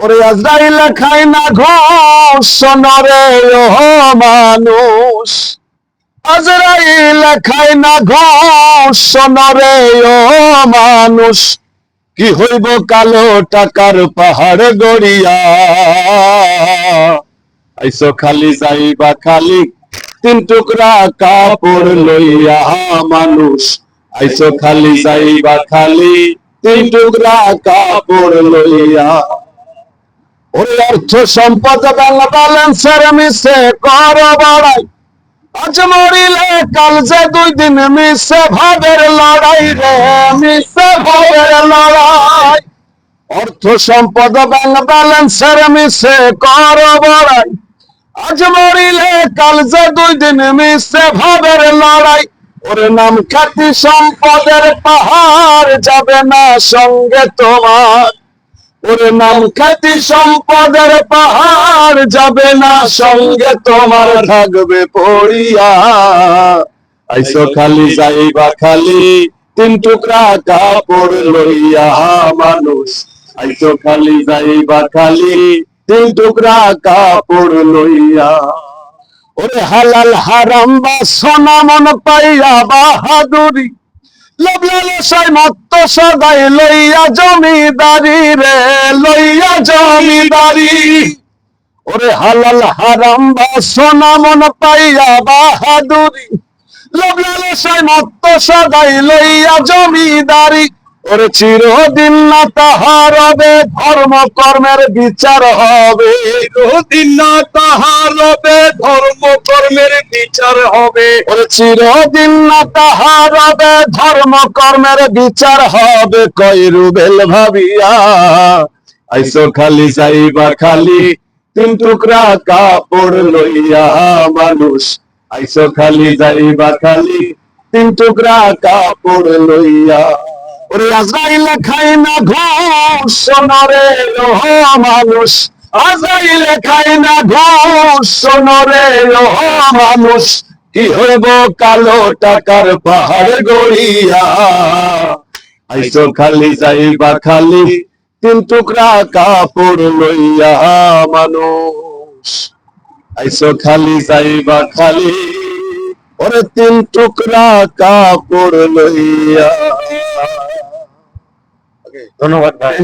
ওরে আজরাইল খায় না ঘুষ নরে ও মানুষ, আজরাইল খায় না ঘুষ নরে ও মানুষ, কি হইব কালো টাকার পাহাড় গড়িয়া, আইসো খালি যাইবা খালি তিন টুকরা কাপড় লইয়া মানুষ, আইসো খালি যাইবা খালি তিন টুকরা কাপড় লইয়া। ওই অর্থ সম্পদ ব্যাংক ব্যালেন্সের মিশে কর বাড়াই, আজ মরিলে কাল যে 2 দিন মিশে ভাবের লড়াই রে, মিশে ভাবের লড়াই। অর্থ সম্পদ ব্যাংক ব্যালেন্সের মিশে কর বাড়াই, আজ মরিলে কাল যে 2 দিন মিশে ভাবের লড়াই। ওরে নাম খ্যাতি সম্পদের পাহাড় যাবে না সঙ্গে তোমার, ওরে নাম খ্যাতি সম্পদের পাহাড় যাবে না সঙ্গে তোমার, থাকবে পড়িয়া। আইসো খালি যাইবা খালি তিন টুকরা কাপড় লইয়া মানুষ, আইসো খালি যাইবা খালি তিন টুকরা কাপড় লইয়া। ওরে হালাল হারাম বা সোনা মন পাইয়া বাহাদুরি, লোভ লালসায় মত্ত সদাই লইয়া জমিদারি রে, লইয়া জমিদারি। ওরে হালাল হারাম বা সোনা মন পাইয়া বাহাদুরি, লোভ লালসায় মত্ত সদাই লইয়া জমিদারি। ওরে চিরদিন না তাহার হবে ধর্ম কর্মের বিচার হবে, চিরদিন না তাহার হবে ধর্ম কর্মের বিচার হবে। ওরে চিরদিন না তাহার হবে ধর্ম কর্মের বিচার হবে, কই রুবেল ভাবিয়া। আইসো খালি যাইবা খালি তিন টুকরা কাপড় লইয়া মানুষ, আইসো খালি যাইবা খালি তিন টুকরা কাপড় লইয়া। ওরে আজরাইল খায় না ঘুষ নরে ও মানুষ, আজরাইল খায় না ঘুষ নরে ও মানুষ, কি হইব কালো টাকার পাহাড় গড়িয়া। আইসো খালি যাইবা খালি তিন টুকরা কাপড় লইয়া মানুষ, আইসো খালি যাইবা খালি ওরে তিন টুকরা কাপড় লইয়া। ধন্যবাদ ভাই।